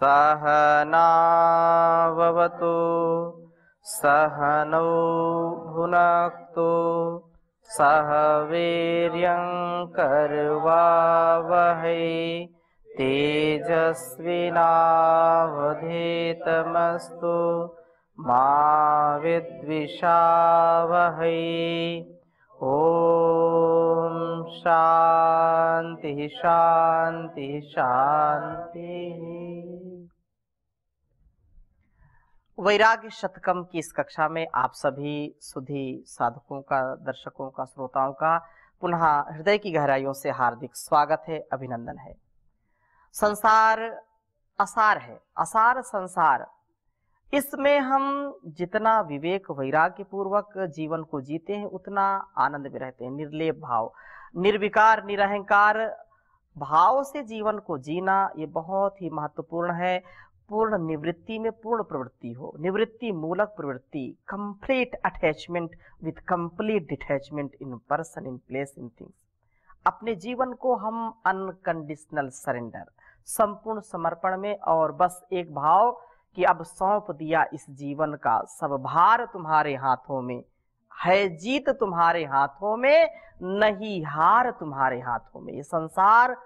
सहनाववतु सहनौ भुनक्तु सह वीर्यं करवावहै तेजस्विनावधीतमस्तु मा विद्विषावहै। ओम शांति शांति शांति। वैराग्य शतकम की इस कक्षा में आप सभी सुधी साधकों का, दर्शकों का, श्रोताओं का पुनः हृदय की गहराइयों से हार्दिक स्वागत है, अभिनंदन है। संसार असार है, असार संसार। इसमें हम जितना विवेक वैराग्य पूर्वक जीवन को जीते हैं उतना आनंद में रहते हैं। निर्लेप भाव, निर्विकार, निरहंकार भाव से जीवन को जीना ये बहुत ही महत्वपूर्ण है। पूर्ण निवृत्ति में पूर्ण प्रवृत्ति हो, निवृत्ति मूलक प्रवृत्ति, complete attachment with complete detachment in person, in place, in things. अपने जीवन को हम अनकंडीशनल सरेंडर, संपूर्ण समर्पण में, और बस एक भाव कि अब सौंप दिया इस जीवन का सब भार तुम्हारे हाथों में है, जीत तुम्हारे हाथों में, नहीं हार तुम्हारे हाथों में। ये संसार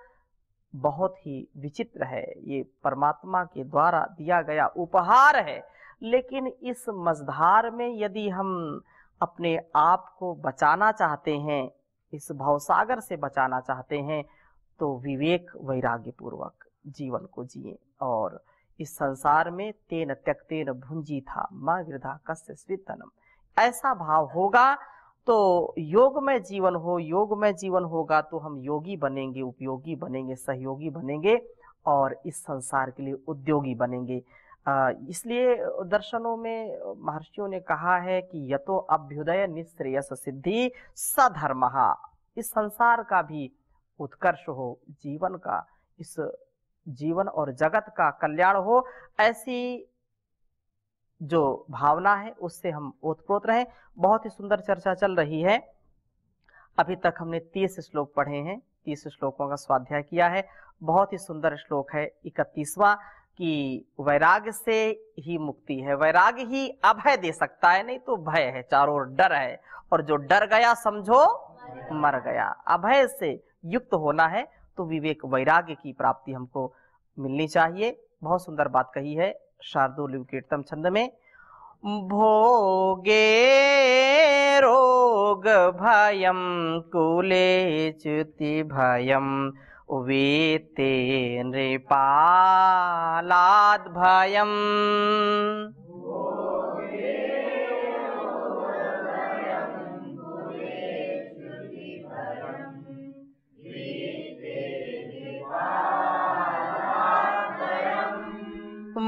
बहुत ही विचित्र है, ये परमात्मा के द्वारा दिया गया उपहार है। लेकिन इस मझधार में यदि हम अपने आप को बचाना चाहते हैं, इस भवसागर से बचाना चाहते हैं, तो विवेक वैराग्य पूर्वक जीवन को जिए। और इस संसार में तेन त्यक्तेन भुंजी था मां वृथा कस्य स्वितनम, ऐसा भाव होगा तो योग में जीवन हो, योग में जीवन होगा तो हम योगी बनेंगे, उपयोगी बनेंगे, सहयोगी बनेंगे और इस संसार के लिए उद्योगी बनेंगे। इसलिए दर्शनों में महर्षियों ने कहा है कि यतो अभ्युदय निश्रेयस सिद्धि सधर्मः, इस संसार का भी उत्कर्ष हो, जीवन का, इस जीवन और जगत का कल्याण हो, ऐसी जो भावना है उससे हम ओतप्रोत रहें। बहुत ही सुंदर चर्चा चल रही है। अभी तक हमने 30 श्लोक पढ़े हैं, 30 श्लोकों का स्वाध्याय किया है। बहुत ही सुंदर श्लोक है 31वां कि वैराग्य से ही मुक्ति है, वैराग्य ही अभय दे सकता है, नहीं तो भय है, चारों ओर डर है, और जो डर गया समझो मर गया। अभय से युक्त होना है तो विवेक वैराग्य की प्राप्ति हमको मिलनी चाहिए। बहुत सुंदर बात कही है शार्दूल कीर्तन छंद में, भोगे रोग भयम कुले च्युति भयम वीते नृपालाद भयम।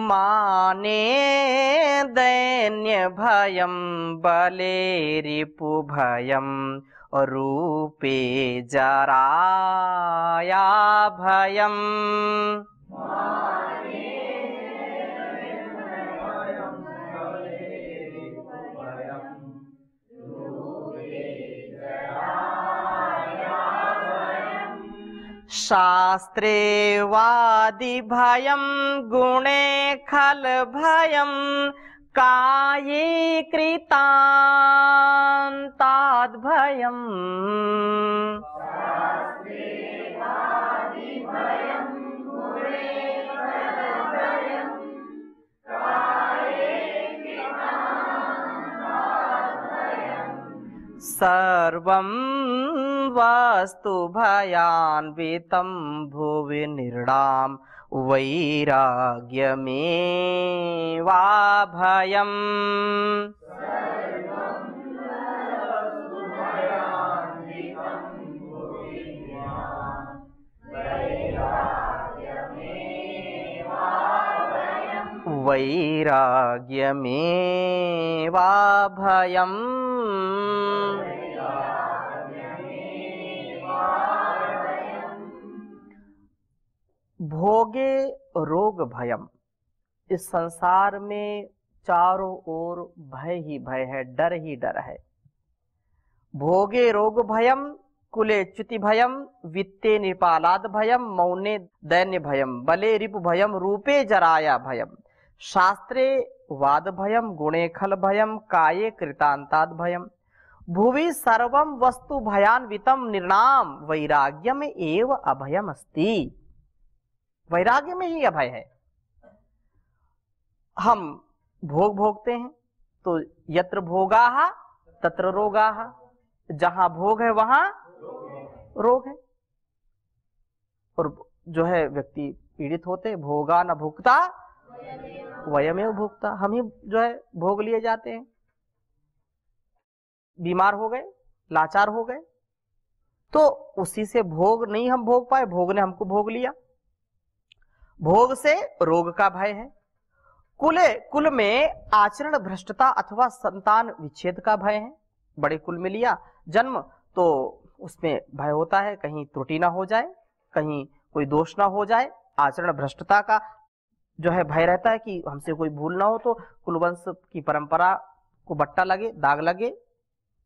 माने दैन्य भयम बले रिपु भयम रूपे जराया भयम। शास्त्रे वादि भयम गुणे खल भयम काये कृतांताद भयम। सर्वं वास्तु भयान्वितं भुवि निर्णाम वैराग्यमेवाभयम्। वैराग्यमेवाभयम्। भोगे रोग भयम, इस संसार में चारों ओर भय ही भय है, डर ही डर है। भोगे रोग भयम कुले च्युति भयम, वित्ते निपालाद भयम, मौने दैन्य भयम, बले रिपु भयम, रूपे जराया भयम, शास्त्रे वाद भयम, गुणे खल भयम, काये कृतांताद भयम, भुवि सर्वम वस्तु भयान्वितम, निर्णाम वैराग्यम एव अभयम अस्ति। वैराग्य में ही अभय है। हम भोग भोगते हैं तो यत्र भोगाः तत्र रोगाः, जहां भोग है वहां रोग है। और जो है व्यक्ति पीड़ित होते, भोगा न भुगता वयमेव भुगता, हम ही जो है भोग लिए जाते हैं। बीमार हो गए, लाचार हो गए, तो उसी से भोग नहीं हम भोग पाए, भोग ने हमको भोग लिया। भोग से रोग का भय है। कुल में आचरण भ्रष्टता अथवा संतान विच्छेद का भय है। बड़े कुल में लिया जन्म तो उसमें भय होता है कहीं त्रुटि ना हो जाए, कहीं कोई दोष ना हो जाए। आचरण भ्रष्टता का जो है भय रहता है कि हमसे कोई भूल ना हो तो कुलवंश की परंपरा को बट्टा लगे, दाग लगे,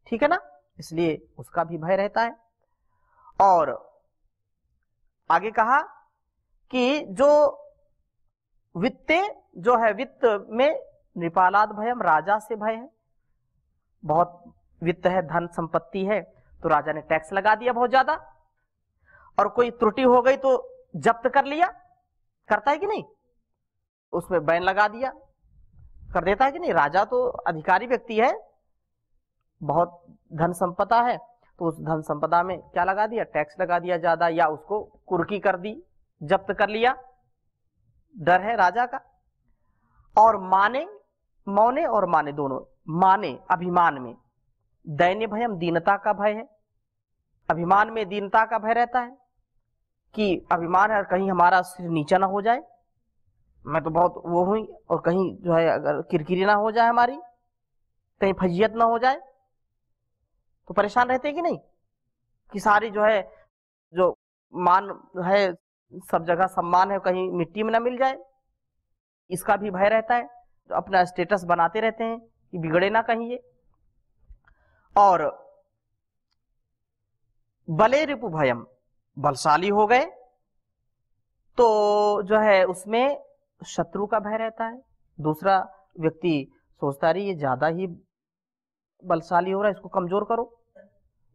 ठीक है ना, इसलिए उसका भी भय रहता है। और आगे कहा कि जो वित्ते जो है, वित्त में नृपालाद भयम, राजा से भय है। बहुत वित्त है, धन संपत्ति है, तो राजा ने टैक्स लगा दिया बहुत ज्यादा, और कोई त्रुटि हो गई तो जब्त कर लिया, करता है कि नहीं, उसमें बैन लगा दिया, कर देता है कि नहीं। राजा तो अधिकारी व्यक्ति है, बहुत धन संपदा है, तो उस धन संपदा में क्या लगा दिया, टैक्स लगा दिया ज्यादा, या उसको कुर्की कर दी, जब्त कर लिया, डर है राजा का। और मौने और माने दोनों, माने अभिमान में दैन्य भयम, दीनता का भय है। अभिमान में दीनता का भय रहता है कि अभिमान है, कहीं हमारा सिर नीचा ना हो जाए, मैं तो बहुत वो हुई, और कहीं जो है अगर किरकिरी ना हो जाए हमारी, कहीं फजीयत ना हो जाए, तो परेशान रहते कि नहीं, कि सारी जो है जो मान है, सब जगह सम्मान है, कहीं मिट्टी में ना मिल जाए, इसका भी भय रहता है। तो अपना स्टेटस बनाते रहते हैं कि बिगड़े ना कहीं ये। और बले रिपु भयम, बलशाली हो गए तो जो है उसमें शत्रु का भय रहता है। दूसरा व्यक्ति सोचता रही ये ज्यादा ही बलशाली हो रहा है, इसको कमजोर करो,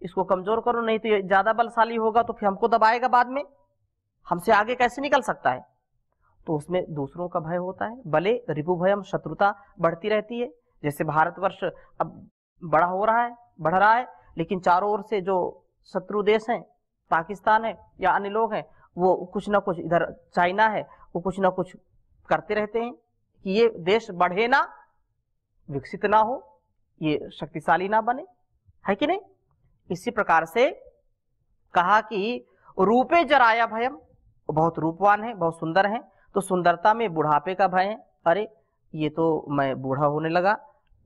इसको कमजोर करो, नहीं तो ये ज्यादा बलशाली होगा तो फिर हमको दबाएगा बाद में, हमसे आगे कैसे निकल सकता है, तो उसमें दूसरों का भय होता है। भले रिपु भयम, शत्रुता बढ़ती रहती है। जैसे भारतवर्ष अब बड़ा हो रहा है, बढ़ रहा है, लेकिन चारों ओर से जो शत्रु देश हैं, पाकिस्तान है या अन्य लोग हैं, वो कुछ ना कुछ, इधर चाइना है, वो कुछ ना कुछ करते रहते हैं कि ये देश बढ़े ना, विकसित ना हो, ये शक्तिशाली ना बने, है कि नहीं। इसी प्रकार से कहा कि रूपे जराया भयम, बहुत रूपवान है, बहुत सुंदर है, तो सुंदरता में बुढ़ापे का भय है। अरे ये तो मैं बूढ़ा होने लगा,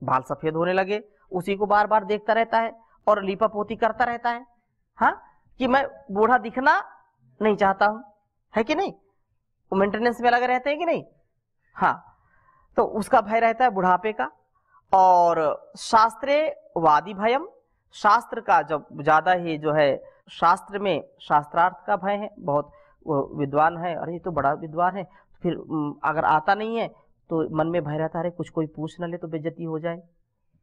बाल सफेद होने लगे, उसी को बार बार देखता रहता है और लीपा पोती करता रहता है, हाँ, कि मैं बूढ़ा दिखना नहीं चाहता हूं, है कि नहीं, वो मेंटेनेंस में लगे रहते हैं कि नहीं, हाँ, तो उसका भय रहता है बुढ़ापे का। और शास्त्रे वादी भयम, शास्त्र का जब ज्यादा ही जो है, शास्त्र में शास्त्रार्थ का भय है, बहुत विद्वान है, अरे ये तो बड़ा विद्वान है, फिर अगर आता नहीं है तो मन में भय रहता है, अरे कुछ कोई पूछ न ले तो बेइज्जती हो जाए,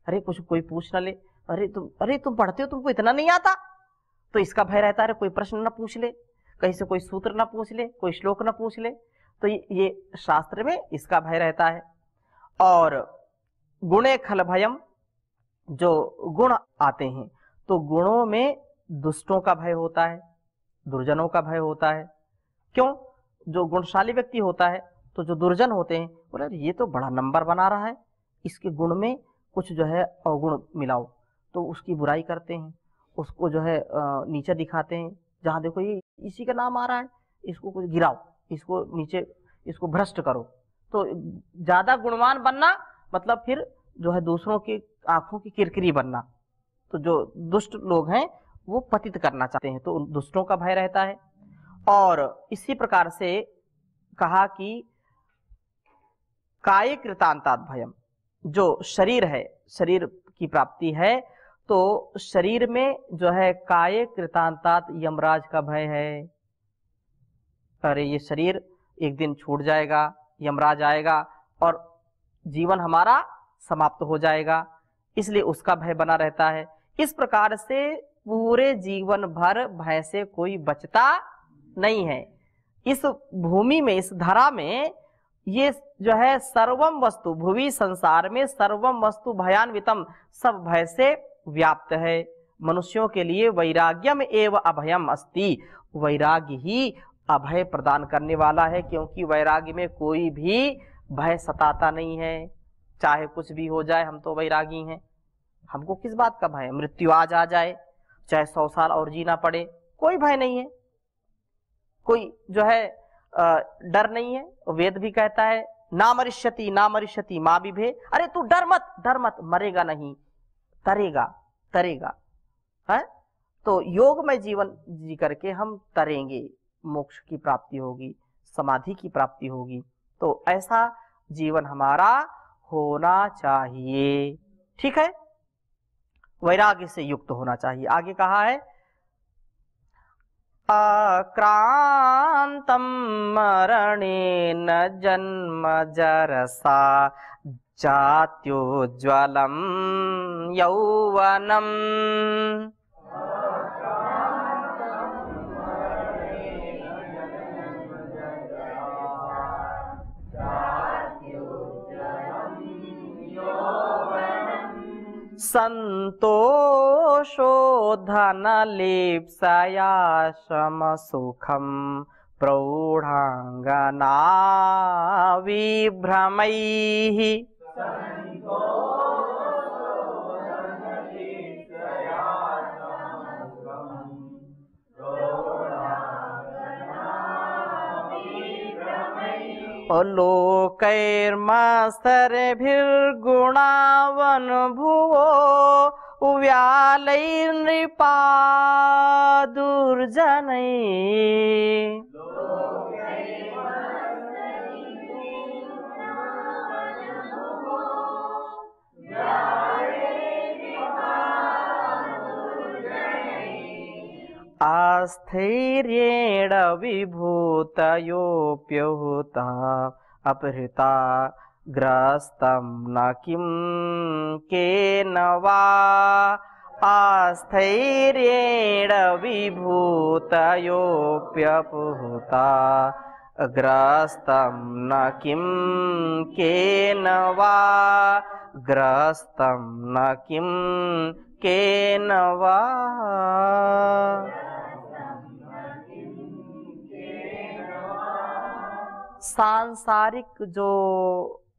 अरे कुछ कोई पूछ न ले, अरे तुम पढ़ते हो, तुमको इतना नहीं आता, तो इसका भय रहता है, अरे कोई प्रश्न ना पूछ ले, कहीं से कोई सूत्र ना पूछ ले, कोई श्लोक ना पूछ ले, तो ये शास्त्र में इसका भय रहता है। और गुणे खल भयम, जो गुण आते हैं तो गुणों में दुष्टों का भय होता है, दुर्जनों का भय होता है। क्यों, जो गुणशाली व्यक्ति होता है तो जो दुर्जन होते हैं बोले ये तो बड़ा नंबर बना रहा है, इसके गुण में कुछ जो है अवगुण मिलाओ, तो उसकी बुराई करते हैं, उसको जो है नीचे दिखाते हैं, जहां देखो ये इसी का नाम आ रहा है, इसको कुछ गिराओ, इसको नीचे, इसको भ्रष्ट करो। तो ज्यादा गुणवान बनना मतलब फिर जो है दूसरों की आंखों की किरकिरी बनना, तो जो दुष्ट लोग हैं वो पतित करना चाहते हैं, तो उन दुष्टों का भय रहता है। और इसी प्रकार से कहा कि काय कृतांतात् भयम, जो शरीर है, शरीर की प्राप्ति है तो शरीर में जो है काये कृतांतात यमराज का भय है। अरे ये शरीर एक दिन छूट जाएगा, यमराज आएगा और जीवन हमारा समाप्त हो जाएगा, इसलिए उसका भय बना रहता है। इस प्रकार से पूरे जीवन भर भय से कोई बचता नहीं है। इस भूमि में, इस धरा में ये जो है सर्वम वस्तु, भुवि संसार में सर्वम वस्तु भयान्वितम, सब भय से व्याप्त है। मनुष्यों के लिए वैराग्यम एवं अभयम अस्ति, वैराग्य ही अभय प्रदान करने वाला है, क्योंकि वैराग्य में कोई भी भय सताता नहीं है। चाहे कुछ भी हो जाए, हम तो वैरागी हैं, हमको किस बात का भय? मृत्यु आज आ जाए, चाहे 100 साल और जीना पड़े, कोई भय नहीं है, कोई जो है डर नहीं है। वेद भी कहता है ना मरिष्यति ना मरिष्यति माँ विभे, अरे तू डर मत, मरेगा नहीं, तरेगा तरेगा है। तो योग में जीवन जी करके हम तरेंगे, मोक्ष की प्राप्ति होगी, समाधि की प्राप्ति होगी। तो ऐसा जीवन हमारा होना चाहिए, ठीक है, वैराग्य से युक्त होना चाहिए। आगे कहा है अक्रांतम मरणेन जन्म जरसा जात्योज्ज्वलम यौवनम। संतोषो धनलेप्सया शम सुखम प्रौढ़ांगना विभ्रमैः। लोकैर्मत्सरभिर्गुणावन भुवो व्यालैर्नृपा दुर्जनैः। आस्थैर्येण विभूतयोऽप्युता अपहृता ग्रस्तं न किं केन वा। आस्थैर्येण विभूतयोऽप्युता ग्रस्तं न किं केन वा, ग्रस्तं न किं केन वा। सांसारिक जो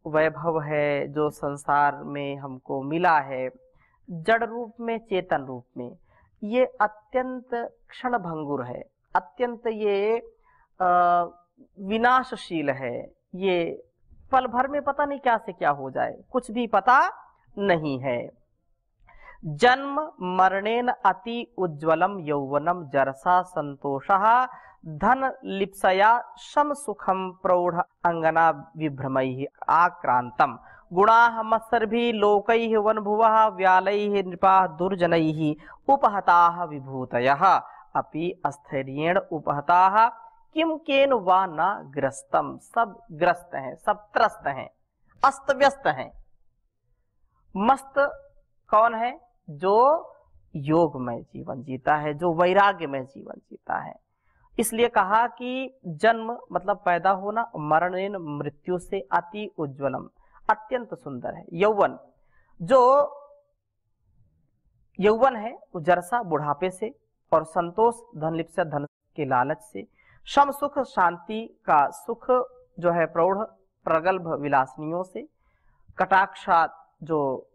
वैभव है, जो संसार में हमको मिला है, जड़ रूप में चेतन रूप में, ये अत्यंत क्षणभंगुर है, अत्यंत ये विनाशशील है। ये पल भर में पता नहीं क्या से क्या हो जाए, कुछ भी पता नहीं है। जन्म मरणेन अति उज्ज्वलम यौवनम जरसा संतोषः धन लिप्सया शम सुखम प्रौढ़ अंगना विभ्रमैः आक्रांतम गुणाः मत्सर्भिः लोकैः वनभुवः व्यालैः नृपाः दुर्जनैः उपहताः विभूतयः अपि अस्थैर्येण उपहताः किम केन वा न ग्रस्तम। सब ग्रस्त हैं, सब त्रस्त हैं, अस्त व्यस्त हैं। मस्त कौन है? जो योग में जीवन जीता है, जो वैराग्य में जीवन जीता है। इसलिए कहा कि जन्म मतलब पैदा होना, मरणेन मृत्यु से अति उज्ज्वलम अत्यंत सुंदर है। यौवन, जो यौवन है वो जरसा बुढ़ापे से, और संतोष धन लिप्सा धन के लालच से, शम सुख शांति का सुख जो है प्रौढ़ प्रगल्भ विलासनियों से, कटाक्षात जो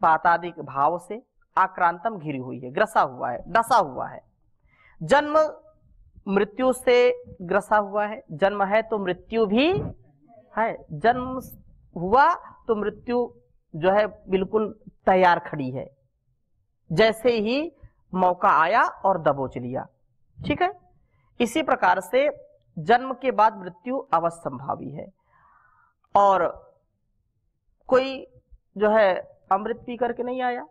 पातादिक भाव से, आक्रांतम घिरी हुई है, ग्रसा हुआ है, डसा हुआ है। जन्म मृत्यु से ग्रसा हुआ है, जन्म है तो मृत्यु भी है, जन्म हुआ तो मृत्यु जो है बिल्कुल तैयार खड़ी है, जैसे ही मौका आया और दबोच लिया। ठीक है, इसी प्रकार से जन्म के बाद मृत्यु अवश्य संभावी है। और कोई जो है अमृत पी करके नहीं आया,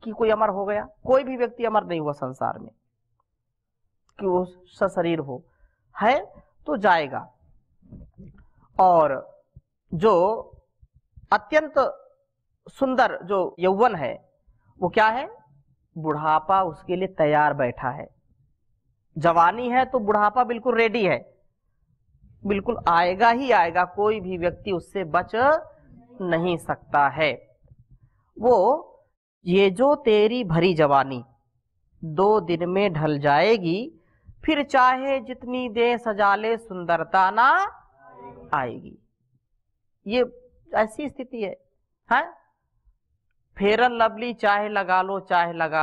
कि कोई अमर हो गया, कोई भी व्यक्ति अमर नहीं हुआ संसार में कि वो सशरीर हो, है तो जाएगा। और जो अत्यंत सुंदर जो यौवन है वो क्या है, बुढ़ापा उसके लिए तैयार बैठा है। जवानी है तो बुढ़ापा बिल्कुल रेडी है, बिल्कुल आएगा ही आएगा, कोई भी व्यक्ति उससे बच नहीं सकता है। वो ये जो तेरी भरी जवानी 2 दिन में ढल जाएगी, फिर चाहे जितनी दे सजा ले सुंदरता ना आएगी। ये ऐसी स्थिति है? फेरन लवली चाहे लगा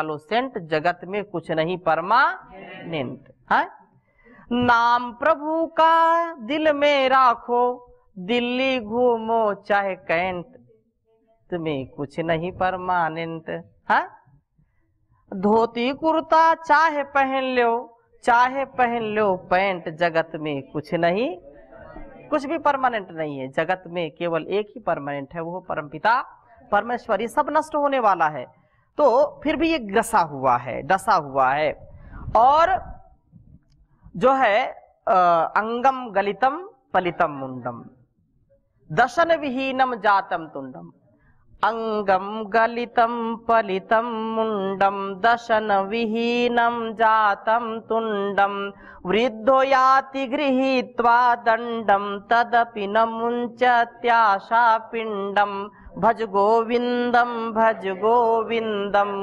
लो सेंट, जगत में कुछ नहीं परमानेंट है। नाम प्रभु का दिल में राखो, दिल्ली घूमो चाहे कैंट, तुम्हें कुछ नहीं परमानेंट है। धोती कुर्ता चाहे पहन लो पैंट, जगत में कुछ नहीं, कुछ भी परमानेंट नहीं है। जगत में केवल एक ही परमानेंट है, वो परमपिता परमेश्वर। ये सब नष्ट होने वाला है, तो फिर भी ये ग्रसा हुआ है, डसा हुआ है। और जो है अंगम गलितम पलितम मुंडम, दशन विहीनम जातम तुंडम। अंगम गलितम पलितम मुंडम, दशन विहीनम जातम तुंडम। वृद्धो याति गृहीत्वा दंडम, तदपि न मुंचत्याशा पिंडम। भज गोविंदम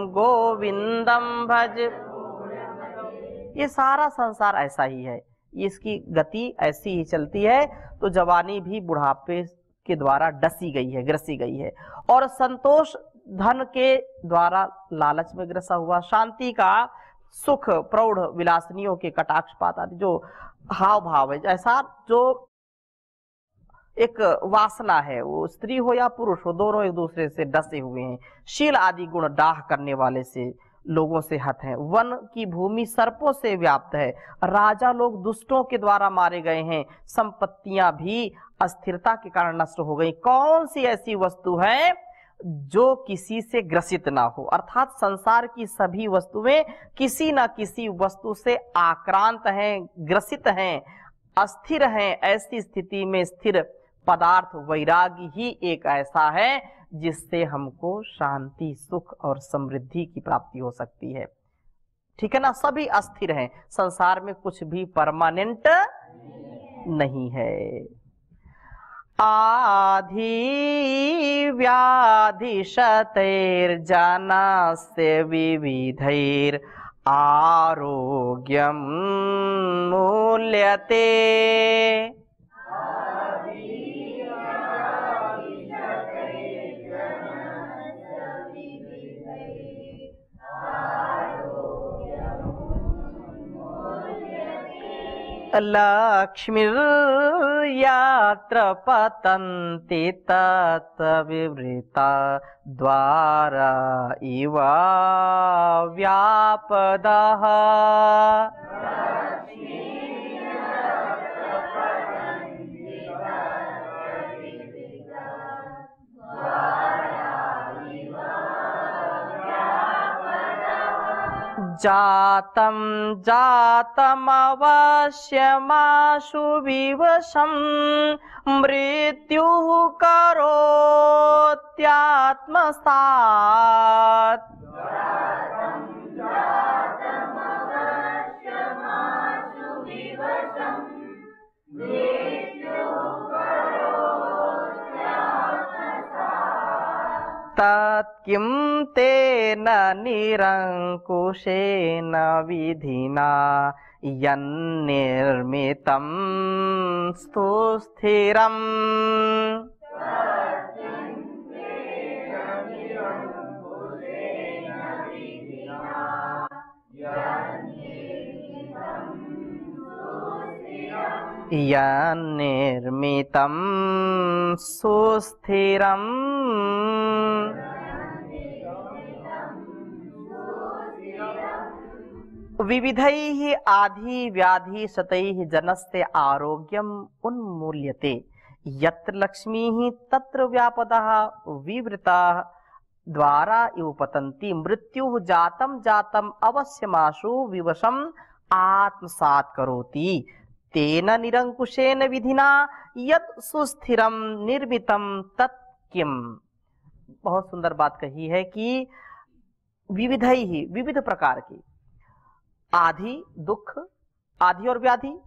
गोविंदम भज। ये सारा संसार ऐसा ही है, इसकी गति ऐसी ही चलती है। तो जवानी भी बुढ़ापे के द्वारा डसी गई है, ग्रसी गई है। और संतोष धन के द्वारा लालच में ग्रसा हुआ, शांति का सुख प्रौढ़ विलासनियों के कटाक्षपात आदि जो हाव भाव है, ऐसा जो एक वासना है, वो स्त्री हो या पुरुष हो, दोनों एक दूसरे से डसे हुए हैं। शील आदि गुण डाह करने वाले से लोगों से हत है। वन की भूमि सर्पों से व्याप्त है, राजा लोग दुष्टों के द्वारा मारे गए हैं। संपत्तियां भी अस्थिरता के कारण नष्ट हो गई। कौन सी ऐसी वस्तु है जो किसी से ग्रसित ना हो? अर्थात संसार की सभी वस्तुएं किसी न किसी वस्तु से आक्रांत हैं, ग्रसित हैं, अस्थिर हैं। ऐसी स्थिति में स्थिर पदार्थ वैराग्य ही एक ऐसा है जिससे हमको शांति, सुख और समृद्धि की प्राप्ति हो सकती है। ठीक है ना? सभी अस्थिर हैं, संसार में कुछ भी परमानेंट नहीं है। आधि व्याधि शतैर जनस्य विविधैर आरोग्यम मूल्यते। लक्ष्मीर्यत्र पतन्ति तत् विवृता द्वारा इव व्यापदः। जातं जातमवश्यमाशु विवशं, मृत्युः करोत्यात्मसात्। तत्किं तेन निरंकुशेन विधिना यन्निर्मितं सुस्थिरम्। यन्निर्मितं सुस्थिरम्। विविधैः आधि व्याधि शतैः जनस्य आरोग्यम उन्मूल्यते। यत्र लक्ष्मीः तत्र व्यापदः विवृता द्वारा इव पतंती मृत्यु जातम जातम अवश्यमाशु विवशम आत्मसात करोति तेन निरंकुशेन विधिना यत् सुस्थिरम निर्मितम तत्किम। बहुत सुंदर बात कही है कि विविधई ही, विविध प्रकार की, आधि दुख, आधि और व्याधि,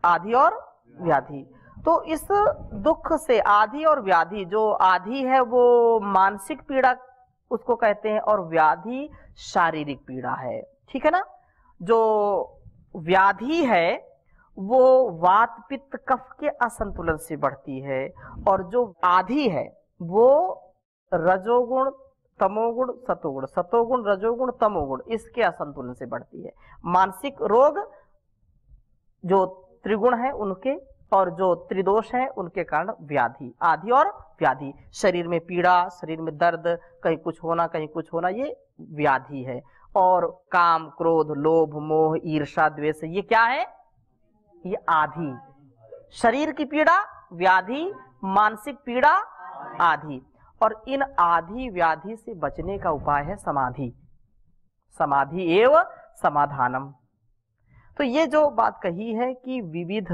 आधि और व्याधि। तो इस दुख से, आधि और व्याधि, जो आधि है वो मानसिक पीड़ा उसको कहते हैं और व्याधि शारीरिक पीड़ा है, ठीक है ना। जो व्याधि है वो वात पित्त कफ के असंतुलन से बढ़ती है और जो आधि है वो रजोगुण तमोगुण सतोगुण, सतोगुण रजोगुण तमोगुण, इसके असंतुलन से बढ़ती है। मानसिक रोग जो त्रिगुण है उनके और जो त्रिदोष है उनके कारण व्याधि, आधि और व्याधि। शरीर में पीड़ा, शरीर में दर्द, कहीं कुछ होना कहीं कुछ होना, ये व्याधि है। और काम क्रोध लोभ मोह ईर्षा द्वेष, ये क्या है, ये आधि। शरीर की पीड़ा व्याधि, मानसिक पीड़ा आधि। और इन आधि व्याधि से बचने का उपाय है समाधि, समाधि एव समाधानम। तो ये जो बात कही है कि विविध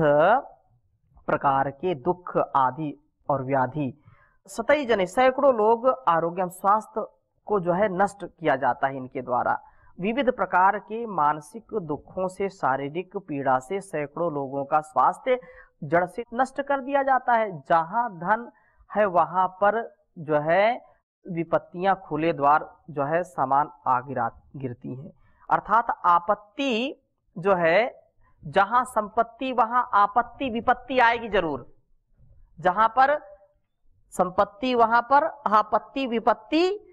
प्रकार के दुख आदि और व्याधि, सतई जने सैकड़ों लोग आरोग्य स्वास्थ्य को जो है नष्ट किया जाता है इनके द्वारा। विविध प्रकार के मानसिक दुखों से, शारीरिक पीड़ा से सैकड़ों लोगों का स्वास्थ्य जड़ से नष्ट कर दिया जाता है। जहां धन है वहां पर जो है विपत्तियां खुले द्वार जो है सामान आ गिरती हैं। अर्थात आपत्ति जो है, जहां संपत्ति वहां आपत्ति विपत्ति आएगी जरूर। जहां पर संपत्ति वहां पर आपत्ति विपत्ति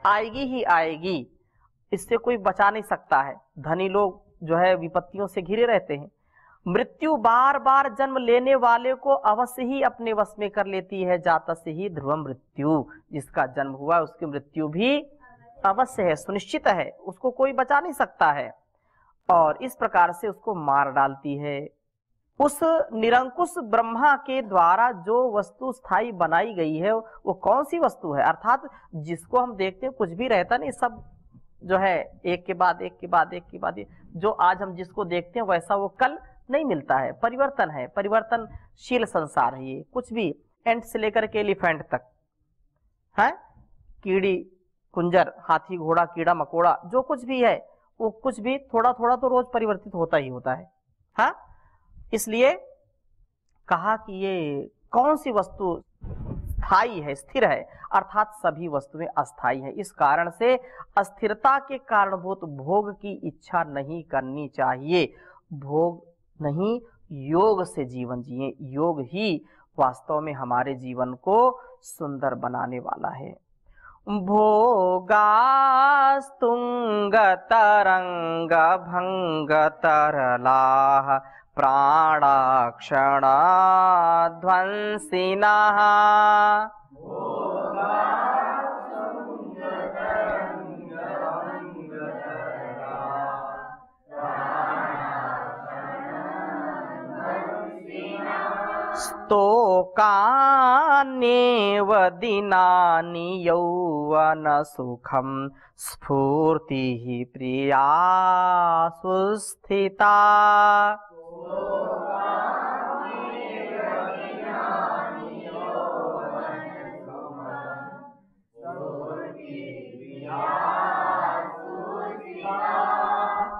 आएगी ही आएगी, इससे कोई बचा नहीं सकता है। धनी लोग जो है विपत्तियों से घिरे रहते हैं। मृत्यु बार बार जन्म लेने वाले को अवश्य ही अपने वश में कर लेती है। जातस्य ही ध्रुवम मृत्यु, जिसका जन्म हुआ उसकी मृत्यु भी अवश्य है, सुनिश्चित है, उसको कोई बचा नहीं सकता है और इस प्रकार से उसको मार डालती है। उस निरंकुश ब्रह्मा के द्वारा जो वस्तु स्थायी बनाई गई है वो कौन सी वस्तु है, अर्थात जिसको हम देखते हैं कुछ भी रहता नहीं, सब जो है एक के बाद एक के बाद एक के बाद एक। जो आज हम जिसको देखते हैं वैसा वो कल नहीं मिलता है, परिवर्तन है, परिवर्तनशील संसार है ये। कुछ भी एंट से लेकर के एलिफेंट तक है, कीड़ी कुंजर हाथी घोड़ा कीड़ा मकोड़ा, जो कुछ भी है वो कुछ भी थोड़ा थोड़ा तो रोज परिवर्तित होता ही होता है। हाँ, इसलिए कहा कि ये कौन सी वस्तु स्थायी है, स्थिर है, अर्थात सभी वस्तुएं अस्थायी है। इस कारण से अस्थिरता के कारणभूत भोग की इच्छा नहीं करनी चाहिए। भोग नहीं, योग से जीवन जिए। योग ही वास्तव में हमारे जीवन को सुंदर बनाने वाला है। भोगास्तुंग तरंग भंग तरलाः प्राणाक्षण ध्वंसिनः। स्तोकान्येव दिनानि यौवन सुखम स्फूर्तिः प्रिया सुस्थिता।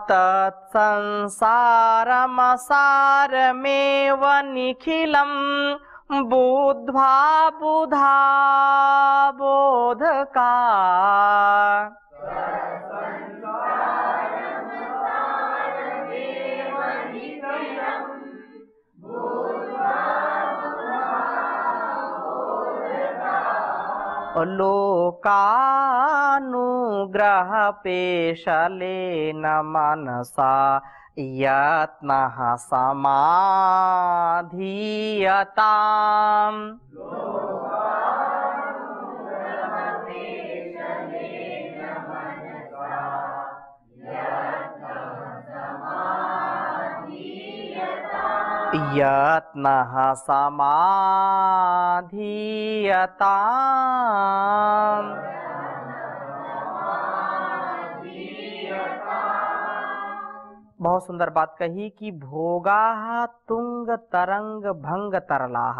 तत्संसारमसारमेव निखिलं बुद्ध्वा बुधा बोधका। लोकानुग्रह पेशलेन मनसा यत्नः समाधीयताम्। यत्नः समाधीयताम्। बहुत सुंदर बात कही कि भोगाः तुंग तरंग भंग तरलाः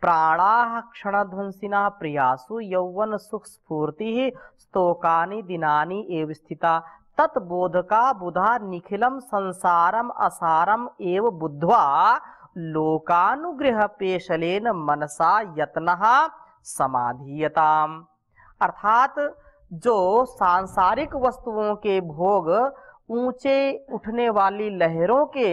प्राणाः क्षणध्वंसिना प्रियासु यौवन सुख स्फूर्ति स्तोकानि दिनानि एव स्थिता तत्बोधका बुधा निखिलम संसारम असारम एव बुद्ध्वा लोकानुग्रह पेशलेन मनसा यत्नः समाधीयताम। अर्थात जो सांसारिक वस्तुओं के भोग ऊंचे उठने वाली लहरों के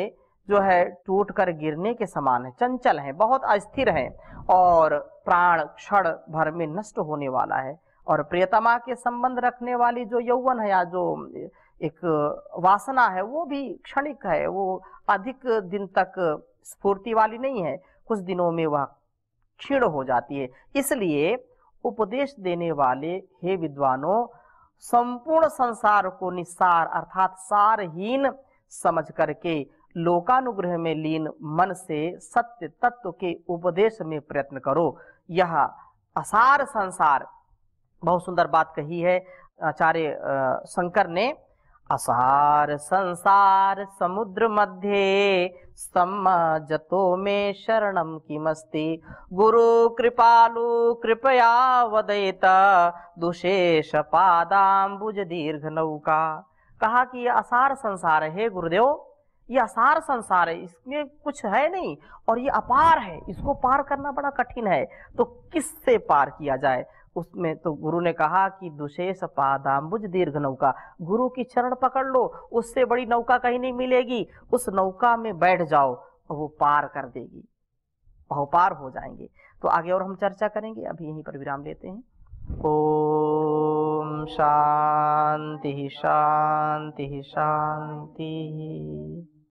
जो है टूट कर गिरने के समान है, चंचल है, बहुत अस्थिर है और प्राण क्षण भर में नष्ट होने वाला है। और प्रियतमा के संबंध रखने वाली जो यौवन है या जो एक वासना है वो भी क्षणिक है, वो अधिक दिन तक स्फूर्ति वाली नहीं है, कुछ दिनों में वह क्षीण हो जाती है। इसलिए उपदेश देने वाले हे विद्वानों संपूर्ण संसार को निस्सार अर्थात सारहीन समझ करके लोकानुग्रह में लीन मन से सत्य तत्व के उपदेश में प्रयत्न करो। यह असार संसार, बहुत सुंदर बात कही है आचार्य शंकर ने, असार संसार समुद्र मध्य सम्मजतो में शरणम किमस्ति गुरु कृपालु कृपया वदयेत दुशेष पादाम्बुज दीर्घ नौका। कहा कि यह असार संसार है गुरुदेव, ये असार संसार है, इसमें कुछ है नहीं और ये अपार है, इसको पार करना बड़ा कठिन है। तो किससे पार किया जाए? उसमें तो गुरु ने कहा कि दुशेष पादाम्बुज दीर्घ नौका, गुरु की चरण पकड़ लो, उससे बड़ी नौका कहीं नहीं मिलेगी, उस नौका में बैठ जाओ और वो पार कर देगी, पार हो जाएंगे। तो आगे और हम चर्चा करेंगे, अभी यहीं पर विराम लेते हैं। ओम शांति शांति शांति।